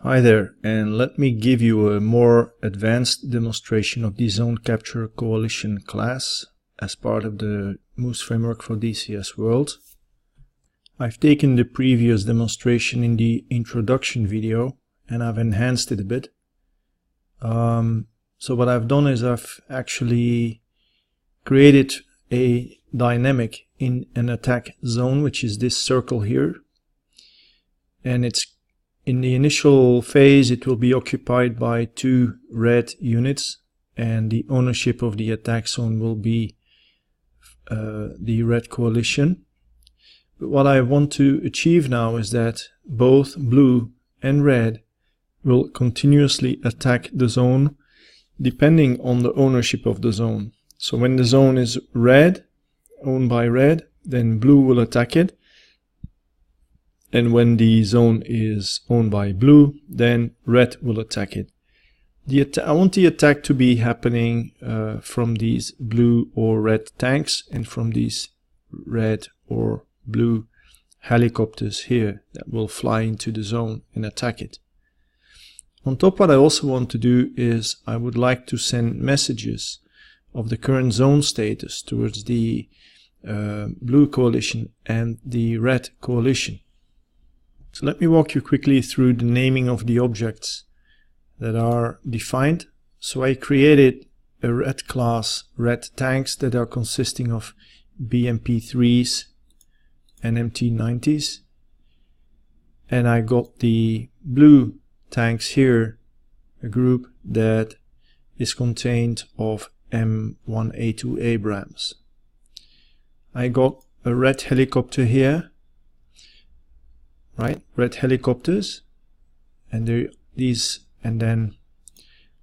Hi there, and let me give you a more advanced demonstration of the Zone Capture Coalition class as part of the Moose framework for DCS World. I've taken the previous demonstration in the introduction video and I've enhanced it a bit. So what I've done is I've actually created a dynamic in an attack zone, which is this circle here, and it's in the initial phase it will be occupied by 2 red units, and the ownership of the attack zone will be the Red Coalition. But what I want to achieve now is that both blue and red will continuously attack the zone depending on the ownership of the zone. So when the zone is red, owned by red, then blue will attack it. And when the zone is owned by blue, then red will attack it. I want the attack to be happening from these blue or red tanks and from these red or blue helicopters here that will fly into the zone and attack it. On top, what I also want to do is I would like to send messages of the current zone status towards the blue coalition and the red coalition. So let me walk you quickly through the naming of the objects that are defined. So I created a red class red tanks that are consisting of BMP3s and MT90s. And I got the blue tanks here, a group that is contained of M1A2 Abrams. I got a red helicopter here. Right, red helicopters, and then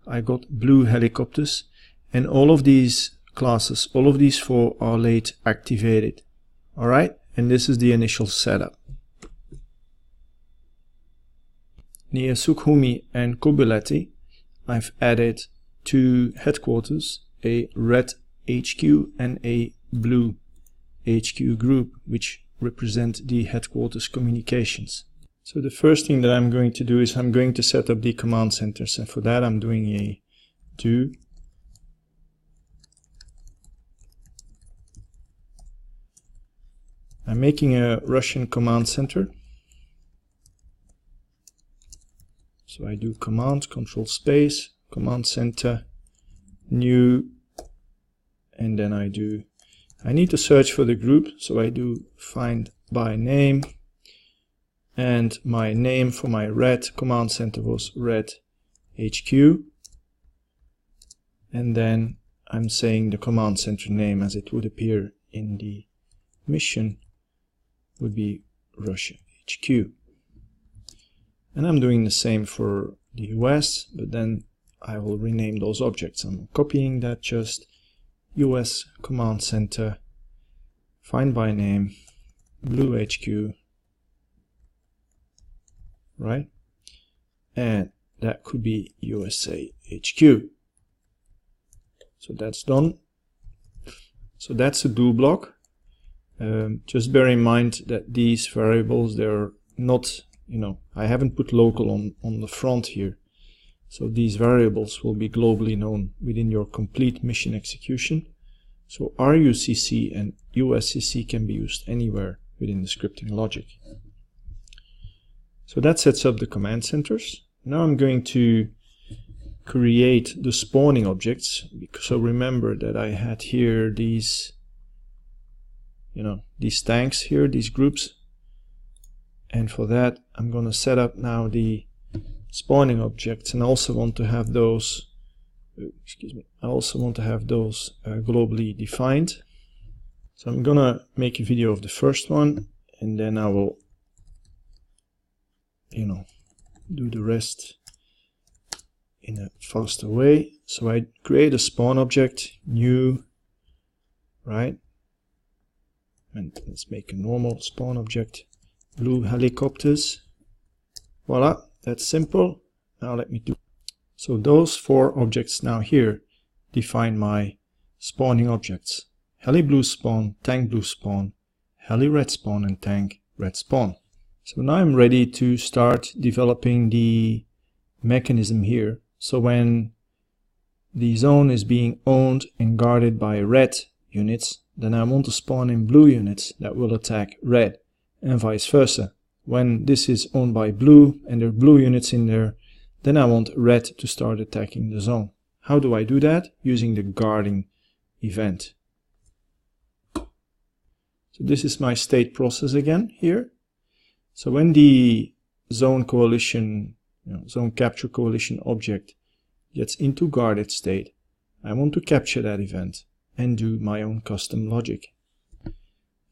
I got blue helicopters, and all of these classes, all of these 4 are late activated. All right, and this is the initial setup. Near Sukhumi and Kobuleti, I've added 2 headquarters, a red HQ and a blue HQ group, which represent the headquarters communications. So the first thing that I'm going to do is I'm going to set up the command centers, and for that I'm doing a do I'm making a Russian command center. So I do command control space command center new, and then I need to search for the group, so I do find by name, and my name for my red command center was red HQ, and then I'm saying the command center name as it would appear in the mission would be Russia HQ. And I'm doing the same for the US, but then I will rename those objects. I'm copying that, just US command center, find by name, blue HQ, right? And that could be USA HQ. So that's done. So that's a do block. Just bear in mind that these variables, they're not, I haven't put local on the front here. So these variables will be globally known within your complete mission execution. So RUCC and USCC can be used anywhere within the scripting logic. So that sets up the command centers. Now I'm going to create the spawning objects. So remember that I had here these, these tanks here, these groups. And for that, I'm going to set up now the spawning objects, and I also want to have those globally defined. So I'm gonna make a video of the first one, and then I will do the rest in a faster way. So I create a spawn object, new, right, and let's make a normal spawn object, blue helicopters. Voila, that's simple. Now let me do. So those 4 objects now here define my spawning objects. Heli blue spawn, tank blue spawn, heli red spawn, and tank red spawn. So now I'm ready to start developing the mechanism here. So when the zone is being owned and guarded by red units, then I want to spawn in blue units that will attack red, and vice versa. When this is owned by blue and there are blue units in there, then I want red to start attacking the zone. How do I do that? Using the guarding event. So this is my state process again here. So when the zone coalition, zone capture coalition object gets into guarded state, I want to capture that event and do my own custom logic.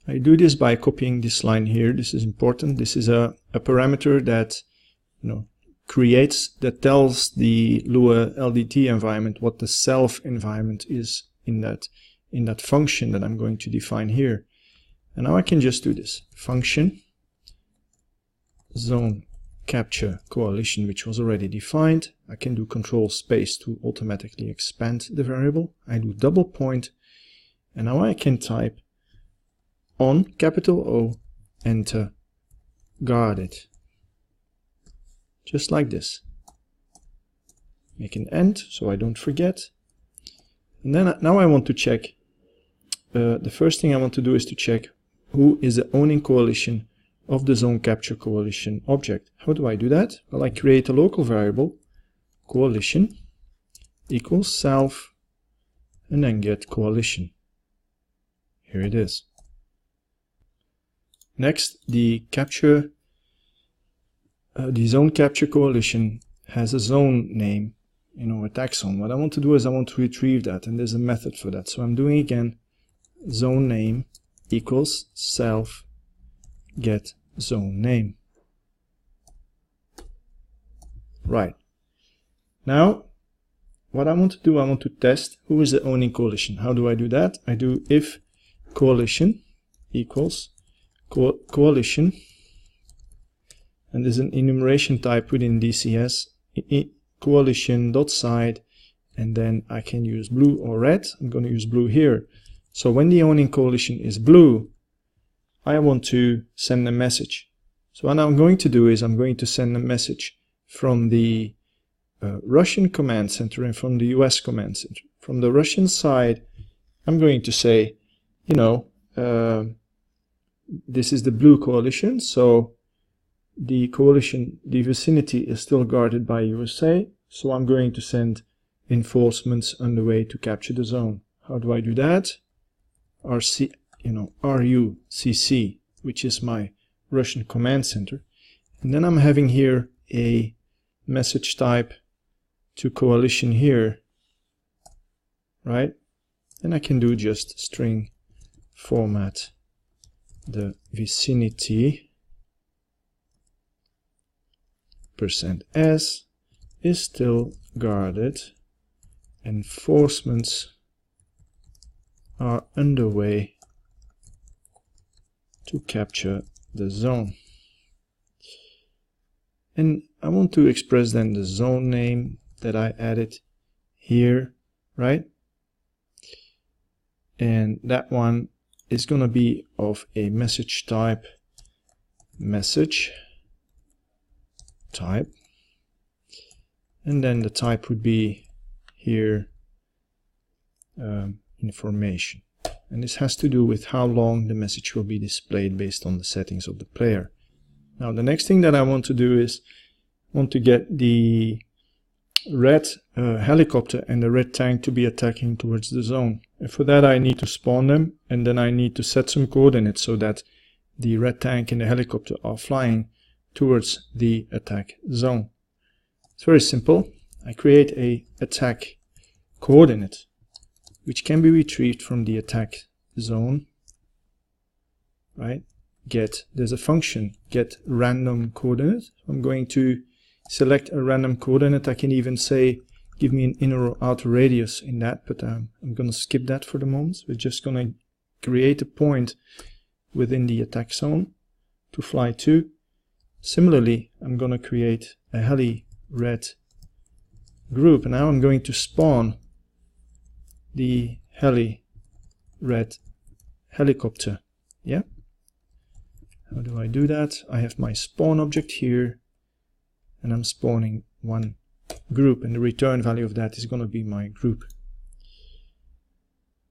I do this by copying this line here. This is important. This is a parameter that that tells the Lua LDT environment what the self environment is in that function that I'm going to define here. And now I can just do this function zone capture coalition, which was already defined. I can do control space to automatically expand the variable. I do double point, and now I can type on capital O, enter, guarded, just like this. Make an end so I don't forget. And then now I want to check, the first thing I want to do is to check who is the owning coalition of the zone capture coalition object. How do I do that? Well, I create a local variable, coalition equals self, and then get coalition. Here it is. Next, the zone capture coalition has a zone name, attack zone. What I want to do is I want to retrieve that, and there's a method for that. So I'm doing again zone name equals self get zone name. Right. Now, what I want to do, I want to test who is the owning coalition. How do I do that? I do if coalition equals coalition, and there's an enumeration type within DCS, coalition.side, and then I can use blue or red. I'm going to use blue here. So when the owning coalition is blue, I want to send a message. So what I'm going to do is I'm going to send a message from the Russian command center and from the US command center. From the Russian side, I'm going to say, this is the blue coalition, so the coalition, the vicinity is still guarded by USA, so I'm going to send enforcements underway to capture the zone. How do I do that? RUCC, which is my Russian command center. And then I'm having here a message type to coalition here, right? And I can do just string format the vicinity %s is still guarded. Enforcements are underway to capture the zone. And I want to express then the zone name that I added here, right? And that one is going to be of a message type, message type, and then the type would be here information, and this has to do with how long the message will be displayed based on the settings of the player. Now the next thing that I want to do is want to get the red helicopter and the red tank to be attacking towards the zone, and for that I need to spawn them, and then I need to set some coordinates so that the red tank and the helicopter are flying towards the attack zone. It's very simple. I create a attack coordinate which can be retrieved from the attack zone, right? There's a function get random coordinate. I'm going to select a random coordinate. I can even say give me an inner or outer radius in that, but I'm going to skip that for the moment. We're just going to create a point within the attack zone to fly to. Similarly, I'm going to create a heli red group, and now I'm going to spawn the heli red helicopter. Yeah. How do I do that? I have my spawn object here, and I'm spawning one group, and the return value of that is going to be my group.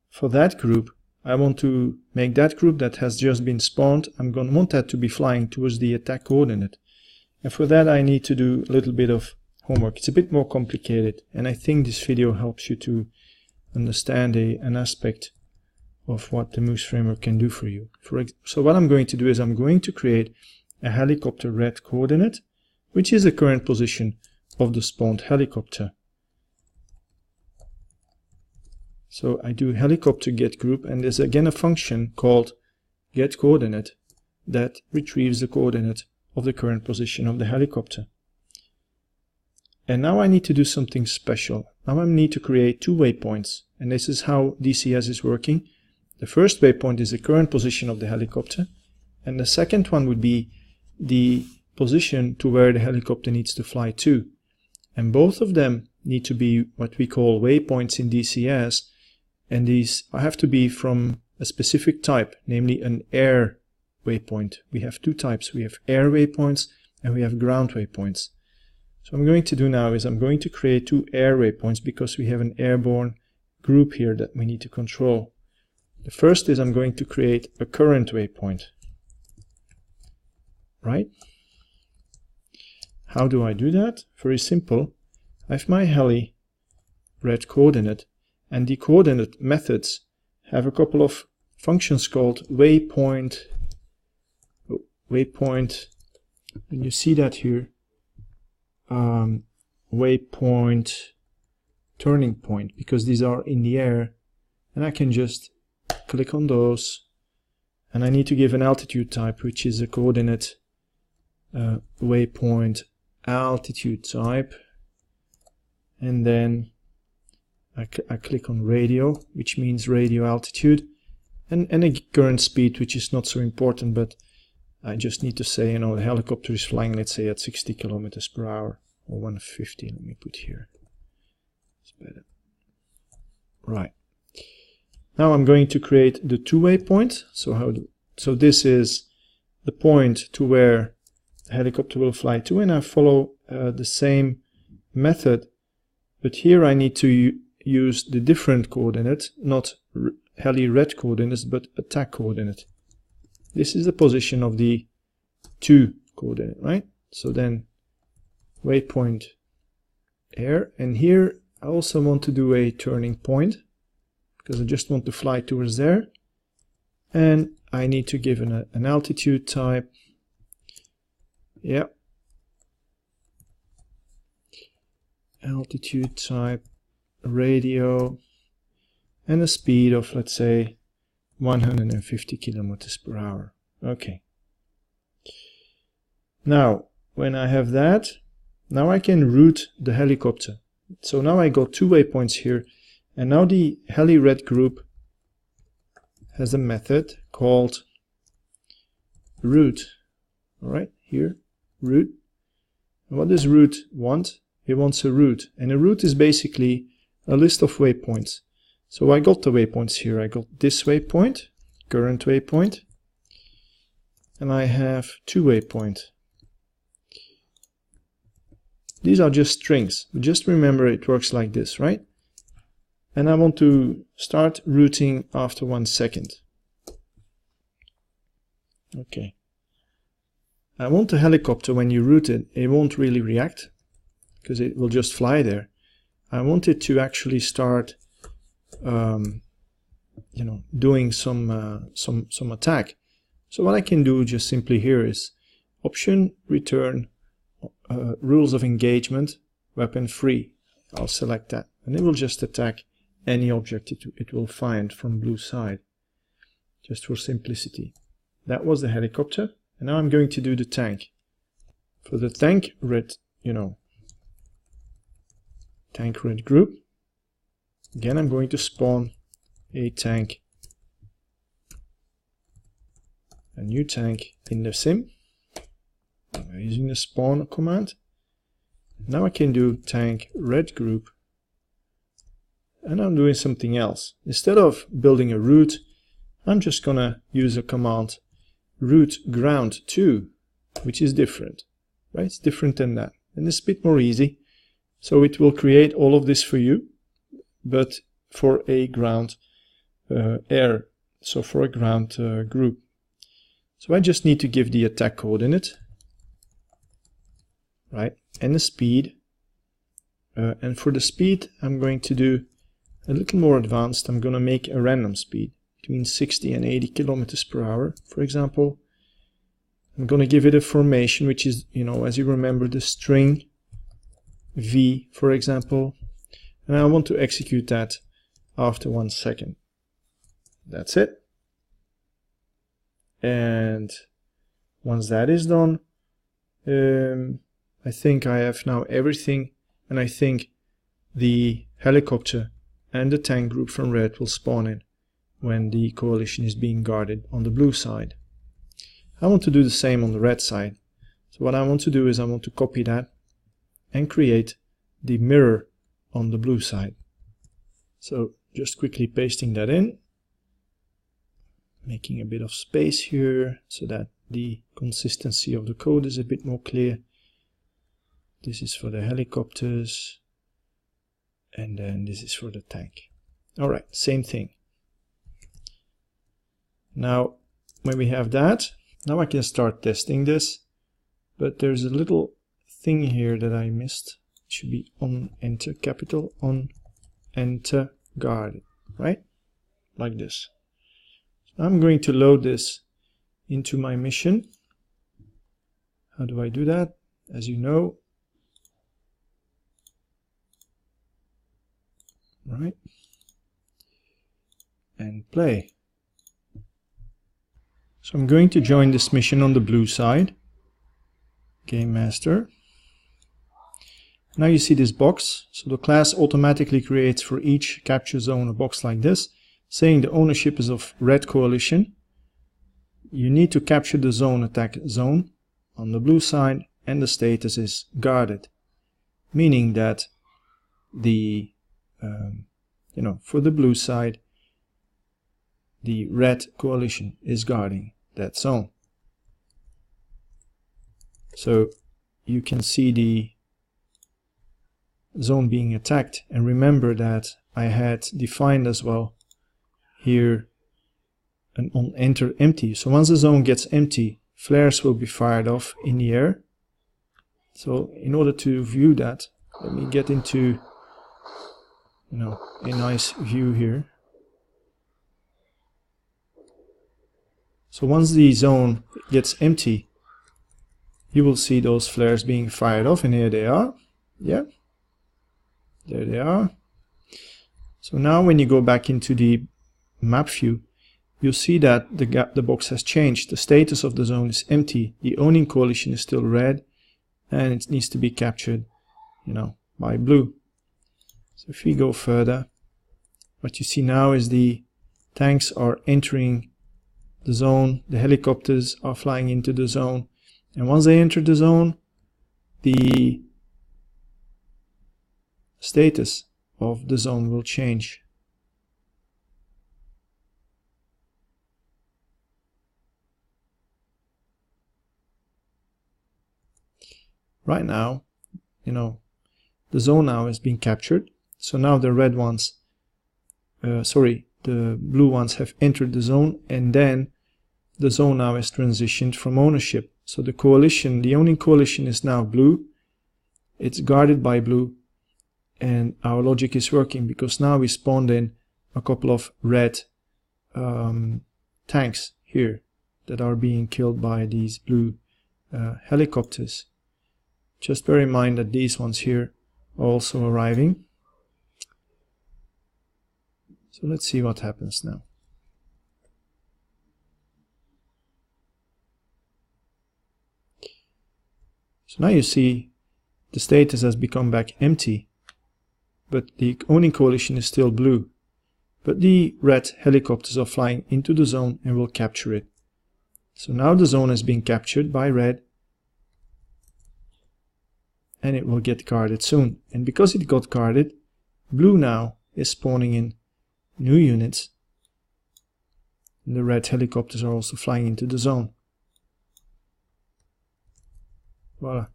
For that group, I want to make that group that has just been spawned, I'm going to want that to be flying towards the attack coordinate. And for that I need to do a little bit of homework. It's a bit more complicated, and I think this video helps you to understand an aspect of what the Moose framework can do for you. So what I'm going to do is I'm going to create a helicopter red coordinate, which is the current position of the spawned helicopter. So I do helicopter get group, and there's again a function called get coordinate that retrieves the coordinate of the current position of the helicopter. And now I need to do something special. Now I need to create two waypoints, and this is how DCS is working. The first waypoint is the current position of the helicopter, and the second one would be the position to where the helicopter needs to fly to. And both of them need to be what we call waypoints in DCS, and these have to be from a specific type, namely an air waypoint. We have two types. We have air waypoints and we have ground waypoints. So what I'm going to do now is I'm going to create two air waypoints because we have an airborne group here that we need to control. The first is I'm going to create a current waypoint. Right? How do I do that? Very simple. I have my heli red coordinate, and the coordinate methods have a couple of functions called waypoint. And you see that here. Waypoint turning point, because these are in the air, and I can just click on those, and I need to give an altitude type, which is a coordinate waypoint altitude type, and then I click on radio, which means radio altitude, and a current speed, which is not so important, but I just need to say, you know, the helicopter is flying, let's say, at 60 kilometers per hour, or 150, let me put here. It's better. Right. Now I'm going to create the two-way point. So this is the point to where the helicopter will fly to, and I follow the same method, but here I need to use the different coordinate, not heli red coordinates, but attack coordinate. This is the position of the two coordinate, right? So then waypoint air, and here I also want to do a turning point because I just want to fly towards there, and I need to give an altitude type. Yep. Altitude type radio, and a speed of, let's say, 150 kilometers per hour. Okay. Now, when I have that, now I can route the helicopter. So now I got two waypoints here, and now the heli red group has a method called route. All right, here, route. And what does route want? It wants a route, and a route is basically a list of waypoints. So I got the waypoints here. I got this waypoint, current waypoint, and I have two waypoints. These are just strings. Just remember it works like this, right? And I want to start routing after 1 second. Okay. I want the helicopter, when you route it, it won't really react because it will just fly there. I want it to actually start doing some attack. So what I can do just simply here is option return rules of engagement weapon free. I'll select that, and it will just attack any object it will find from blue side, just for simplicity. That was the helicopter, and now I'm going to do the tank. For the tank red, tank red group, again I'm going to spawn a tank, a new tank in the sim. I'm using the spawn command. Now I can do tank red group, and I'm doing something else. Instead of building a route, I'm just gonna use a command route ground to, which is different, right? It's different than that, and it's a bit more easy. So it will create all of this for you, but for a ground air, so for a ground group. So I just need to give the attack coordinate, right, and the speed. And for the speed, I'm going to do a little more advanced. I'm going to make a random speed between 60 and 80 kilometers per hour, for example. I'm going to give it a formation, which is, as you remember, the string V, for example. And I want to execute that after 1 second. That's it. And once that is done, I think I have now everything, and I think the helicopter and the tank group from red will spawn in when the coalition is being guarded on the blue side. I want to do the same on the red side. So what I want to do is I want to copy that and create the mirror on the blue side. So just quickly pasting that in, making a bit of space here so that the consistency of the code is a bit more clear. This is for the helicopters, and then this is for the tank. Alright, same thing. Now when we have that, now I can start testing this, but there's a little thing here that I missed. It should be on enter, capital on enter guard, right? Like this. I'm going to load this into my mission. How do I do that? As you know, right, and play. So I'm going to join this mission on the blue side, Game Master. Now you see this box, so the class automatically creates for each capture zone a box like this, saying the ownership is of Red Coalition. You need to capture the zone attack zone on the blue side, and the status is guarded, meaning that the for the blue side, the Red Coalition is guarding that zone. So you can see the zone being attacked, and remember that I had defined as well here an on enter empty. So once the zone gets empty, flares will be fired off in the air. So in order to view that, let me get into a nice view here. So once the zone gets empty, you will see those flares being fired off, and here they are. Yeah, there they are. So now when you go back into the map view, you'll see that the box has changed. The status of the zone is empty. The owning coalition is still red, and it needs to be captured, by blue. So if we go further, what you see now is the tanks are entering the zone, the helicopters are flying into the zone, and once they enter the zone, the status of the zone will change. Right now, the zone now has been captured. So now the red ones, the blue ones have entered the zone, and then the zone now is transitioned from ownership. So the coalition, the owning coalition is now blue. It's guarded by blue, and our logic is working because now we spawned in a couple of red tanks here that are being killed by these blue helicopters. Just bear in mind that these ones here are also arriving. So let's see what happens now. So now you see the status has become back empty, but the owning coalition is still blue. But the red helicopters are flying into the zone and will capture it. So now the zone has been captured by red, and it will get guarded soon. And because it got guarded, blue now is spawning in new units. And the red helicopters are also flying into the zone. Voila.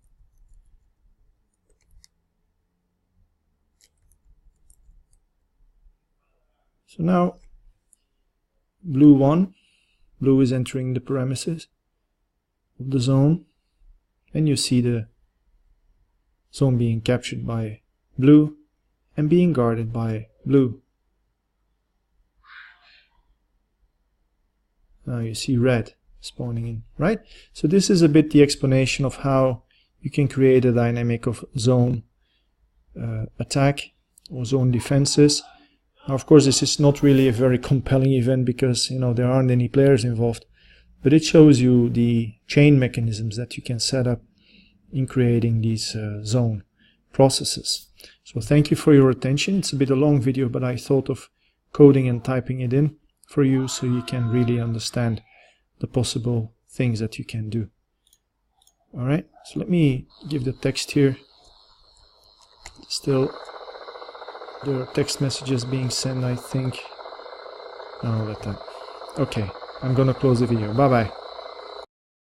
So now blue is entering the premises of the zone, and you see the zone being captured by blue and being guarded by blue. Now you see red spawning in, right? So this is a bit the explanation of how you can create a dynamic of zone attack or zone defenses. Now, of course, this is not really a very compelling event because there aren't any players involved, but it shows you the chain mechanisms that you can set up in creating these zone processes. So thank you for your attention. It's a bit a long video, but I thought of coding and typing it in for you so you can really understand the possible things that you can do. Alright, so let me give the text here. Still, there are text messages being sent, I think. No, let that. Okay, I'm gonna close the video. Bye bye.